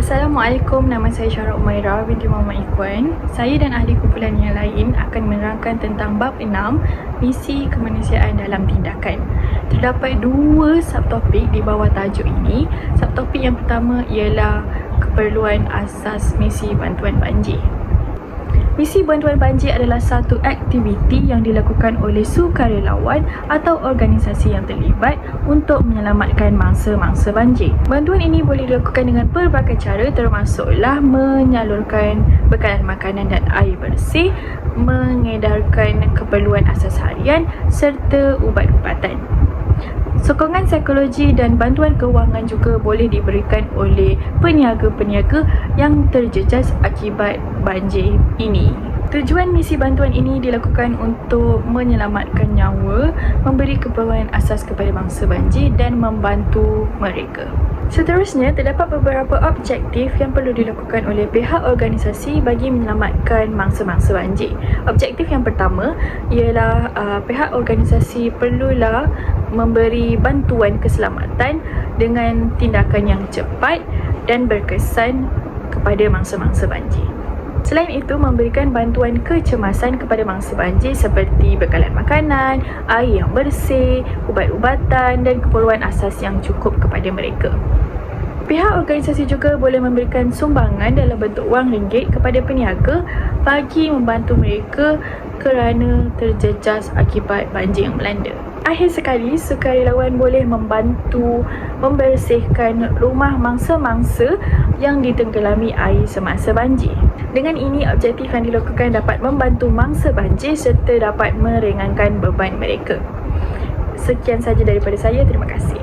Assalamualaikum, nama saya Syara Umairah binti Muhammad Ikhwan. Saya dan ahli kumpulan yang lain akan menerangkan tentang bab 6, misi kemanusiaan dalam tindakan. Terdapat dua subtopik di bawah tajuk ini. Subtopik yang pertama ialah keperluan asas misi bantuan banjir. Misi bantuan banjir adalah satu aktiviti yang dilakukan oleh sukarelawan atau organisasi yang terlibat untuk menyelamatkan mangsa-mangsa banjir. Bantuan ini boleh dilakukan dengan pelbagai cara, termasuklah menyalurkan bekalan makanan dan air bersih, mengedarkan keperluan asas harian serta ubat-ubatan. Sokongan psikologi dan bantuan kewangan juga boleh diberikan oleh peniaga-peniaga yang terjejas akibat banjir ini. Tujuan misi bantuan ini dilakukan untuk menyelamatkan nyawa, memberi keperluan asas kepada mangsa banjir dan membantu mereka. Seterusnya, terdapat beberapa objektif yang perlu dilakukan oleh pihak organisasi bagi menyelamatkan mangsa-mangsa banjir. Objektif yang pertama ialah pihak organisasi perlulah memberi bantuan keselamatan dengan tindakan yang cepat dan berkesan kepada mangsa-mangsa banjir. Selain itu, memberikan bantuan kecemasan kepada mangsa banjir seperti bekalan makanan, air yang bersih, ubat-ubatan dan keperluan asas yang cukup kepada mereka. Pihak organisasi juga boleh memberikan sumbangan dalam bentuk wang ringgit kepada peniaga bagi membantu mereka kerana terjejas akibat banjir yang melanda. Akhir sekali, sukarelawan boleh membantu membersihkan rumah mangsa-mangsa yang ditenggelami air semasa banjir. Dengan ini, objektif yang dilakukan dapat membantu mangsa banjir serta dapat meringankan beban mereka. Sekian sahaja daripada saya. Terima kasih.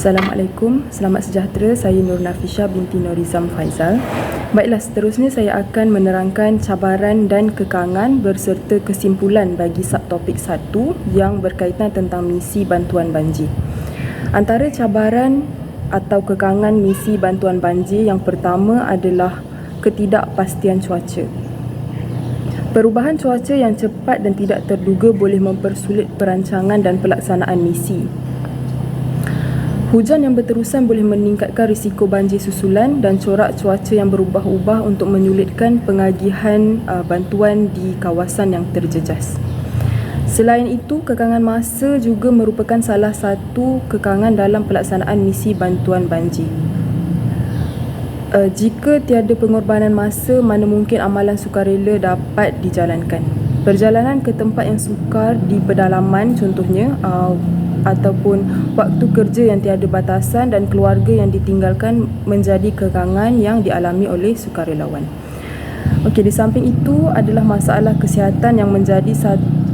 Assalamualaikum, selamat sejahtera. Saya Nur Nafisha binti Norizam Faizal. Baiklah, seterusnya saya akan menerangkan cabaran dan kekangan berserta kesimpulan bagi subtopik 1 yang berkaitan tentang misi bantuan banjir. Antara cabaran atau kekangan misi bantuan banjir yang pertama adalah ketidakpastian cuaca. Perubahan cuaca yang cepat dan tidak terduga boleh mempersulit perancangan dan pelaksanaan misi. Hujan yang berterusan boleh meningkatkan risiko banjir susulan dan corak cuaca yang berubah-ubah untuk menyulitkan pengagihan bantuan di kawasan yang terjejas. Selain itu, kekangan masa juga merupakan salah satu kekangan dalam pelaksanaan misi bantuan banjir. Jika tiada pengorbanan masa, mana mungkin amalan sukarela dapat dijalankan. Perjalanan ke tempat yang sukar di pedalaman contohnya ataupun waktu kerja yang tiada batasan dan keluarga yang ditinggalkan menjadi kekangan yang dialami oleh sukarelawan. Okey, di samping itu adalah masalah kesihatan yang menjadi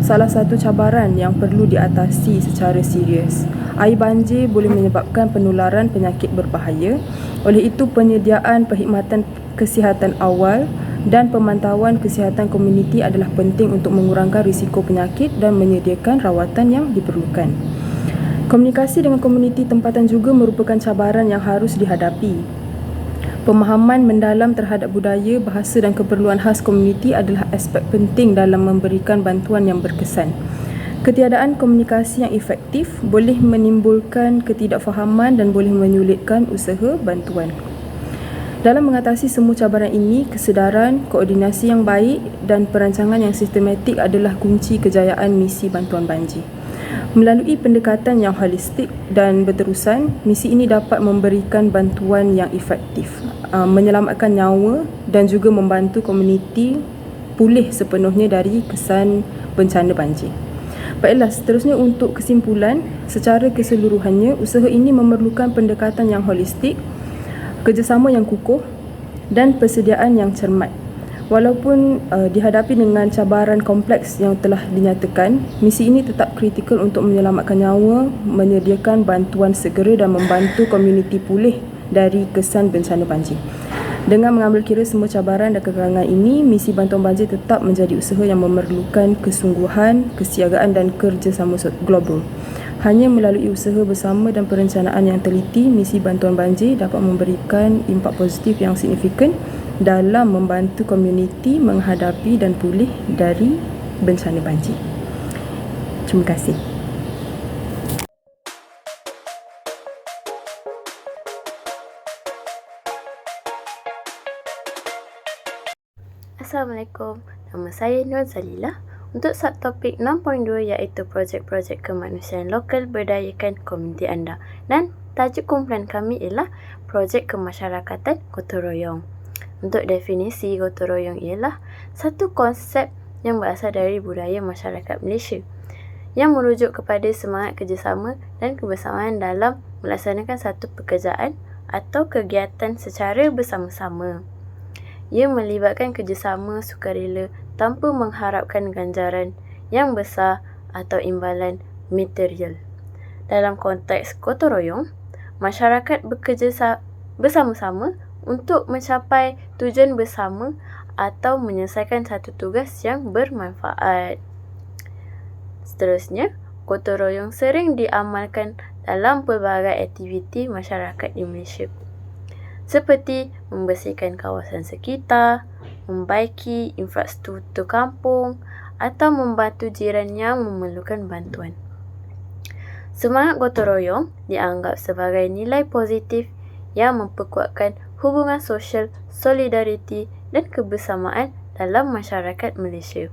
salah satu cabaran yang perlu diatasi secara serius. Air banjir boleh menyebabkan penularan penyakit berbahaya. Oleh itu, penyediaan perkhidmatan kesihatan awal dan pemantauan kesihatan komuniti adalah penting untuk mengurangkan risiko penyakit dan menyediakan rawatan yang diperlukan. Komunikasi dengan komuniti tempatan juga merupakan cabaran yang harus dihadapi. Pemahaman mendalam terhadap budaya, bahasa dan keperluan khas komuniti adalah aspek penting dalam memberikan bantuan yang berkesan. Ketiadaan komunikasi yang efektif boleh menimbulkan ketidakfahaman dan boleh menyulitkan usaha bantuan. Dalam mengatasi semua cabaran ini, kesedaran, koordinasi yang baik dan perancangan yang sistematik adalah kunci kejayaan misi bantuan banjir. Melalui pendekatan yang holistik dan berterusan, misi ini dapat memberikan bantuan yang efektif, menyelamatkan nyawa dan juga membantu komuniti pulih sepenuhnya dari kesan bencana banjir. Baiklah, seterusnya untuk kesimpulan, secara keseluruhannya, usaha ini memerlukan pendekatan yang holistik, kerjasama yang kukuh dan persediaan yang cermat. Walaupun dihadapi dengan cabaran kompleks yang telah dinyatakan, misi ini tetap kritikal untuk menyelamatkan nyawa, menyediakan bantuan segera dan membantu komuniti pulih dari kesan bencana banjir. Dengan mengambil kira semua cabaran dan kekangan ini, misi bantuan banjir tetap menjadi usaha yang memerlukan kesungguhan, kesiagaan dan kerjasama global. Hanya melalui usaha bersama dan perencanaan yang teliti, misi bantuan banjir dapat memberikan impak positif yang signifikan dalam membantu komuniti menghadapi dan pulih dari bencana banjir. Terima kasih. Assalamualaikum, nama saya Nur Zalilah. Untuk subtopik 6.2 iaitu projek-projek kemanusiaan lokal berdayakan komuniti anda. Dan tajuk kumpulan kami ialah projek kemasyarakatan gotong royong. Untuk definisi gotong royong ialah satu konsep yang berasal dari budaya masyarakat Malaysia yang merujuk kepada semangat kerjasama dan kebersamaan dalam melaksanakan satu pekerjaan atau kegiatan secara bersama-sama. Ia melibatkan kerjasama sukarela tanpa mengharapkan ganjaran yang besar atau imbalan material. Dalam konteks gotong royong, masyarakat bekerja bersama-sama untuk mencapai tujuan bersama atau menyelesaikan satu tugas yang bermanfaat. Seterusnya, gotong royong sering diamalkan dalam pelbagai aktiviti masyarakat di Malaysia, seperti membersihkan kawasan sekitar, membaiki infrastruktur kampung atau membantu jiran yang memerlukan bantuan. Semangat gotong royong dianggap sebagai nilai positif yang memperkuatkan hubungan sosial, solidariti dan kebersamaan dalam masyarakat Malaysia.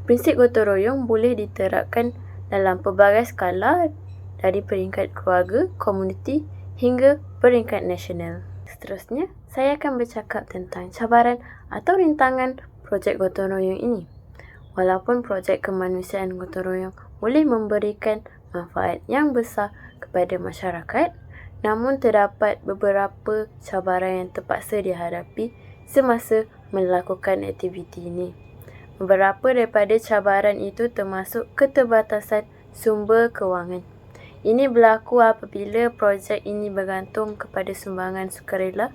Prinsip gotong royong boleh diterapkan dalam pelbagai skala dari peringkat keluarga, komuniti hingga peringkat nasional. Seterusnya, saya akan bercakap tentang cabaran atau rintangan projek gotong royong ini. Walaupun projek kemanusiaan gotong royong boleh memberikan manfaat yang besar kepada masyarakat, namun terdapat beberapa cabaran yang terpaksa dihadapi semasa melakukan aktiviti ini. Beberapa daripada cabaran itu termasuk keterbatasan sumber kewangan. Ini berlaku apabila projek ini bergantung kepada sumbangan sukarela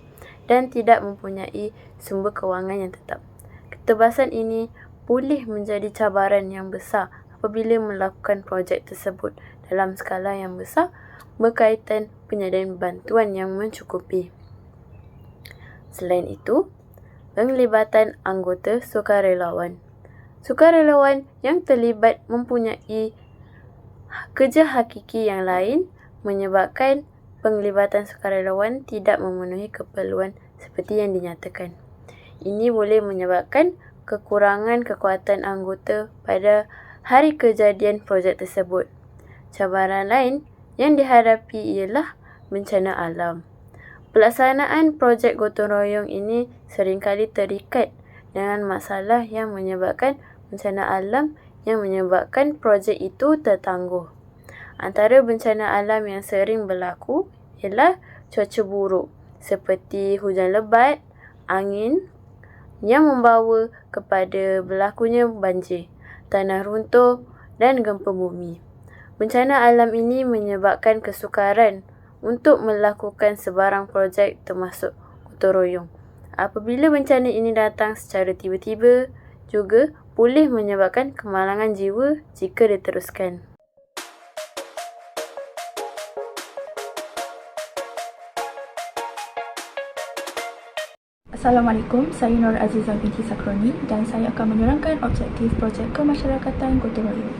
dan tidak mempunyai sumber kewangan yang tetap. Keterbatasan ini boleh menjadi cabaran yang besar apabila melakukan projek tersebut dalam skala yang besar berkaitan penyediaan bantuan yang mencukupi. Selain itu, penglibatan anggota sukarelawan. Sukarelawan yang terlibat mempunyai kerja hakiki yang lain menyebabkan penglibatan sukarelawan tidak memenuhi keperluan seperti yang dinyatakan. Ini boleh menyebabkan kekurangan kekuatan anggota pada hari kejadian projek tersebut. Cabaran lain yang dihadapi ialah bencana alam. Pelaksanaan projek gotong royong ini seringkali terikat dengan masalah yang menyebabkan bencana alam yang menyebabkan projek itu tertangguh. Antara bencana alam yang sering berlaku ialah cuaca buruk seperti hujan lebat, angin yang membawa kepada berlakunya banjir, tanah runtuh dan gempa bumi. Bencana alam ini menyebabkan kesukaran untuk melakukan sebarang projek termasuk gotong royong. Apabila bencana ini datang secara tiba-tiba, juga boleh menyebabkan kemalangan jiwa jika diteruskan. Assalamualaikum, saya Nur Azizah binti Sakroni dan saya akan menerangkan objektif projek kemasyarakatan gotong royong.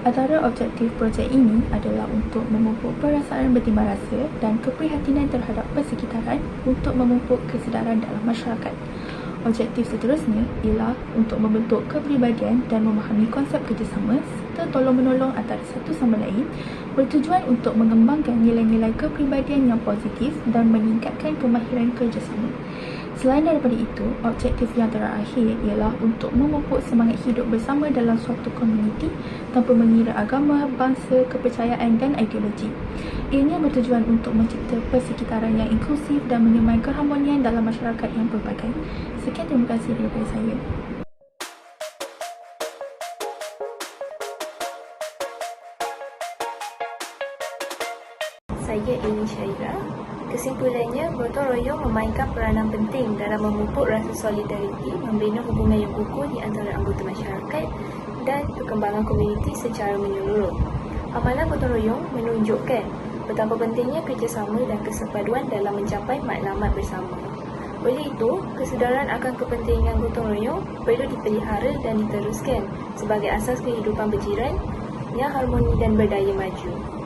Antara objektif projek ini adalah untuk memupuk perasaan bertimbang rasa dan keprihatinan terhadap persekitaran untuk memupuk kesedaran dalam masyarakat. Objektif seterusnya ialah untuk membentuk kepribadian dan memahami konsep kerjasama serta tolong-menolong antara satu sama lain bertujuan untuk mengembangkan nilai-nilai kepribadian yang positif dan meningkatkan kemahiran kerjasama. Selain daripada itu, objektif yang terakhir ialah untuk memupuk semangat hidup bersama dalam suatu komuniti tanpa mengira agama, bangsa, kepercayaan dan ideologi. Ianya bertujuan untuk mencipta persekitaran yang inklusif dan menyemai keharmonian dalam masyarakat yang pelbagai. Sekian, terima kasih daripada saya. Saya Amy Syaira. Kesimpulannya, gotong royong memainkan peranan penting dalam memupuk rasa solidariti, membina hubungan yang kukuh di antara anggota masyarakat dan perkembangan komuniti secara menyeluruh. Amalan gotong royong menunjukkan betapa pentingnya kerjasama dan kesepaduan dalam mencapai matlamat bersama. Oleh itu, kesedaran akan kepentingan gotong royong perlu dipelihara dan diteruskan sebagai asas kehidupan berjiran harmoni dan berdaya maju.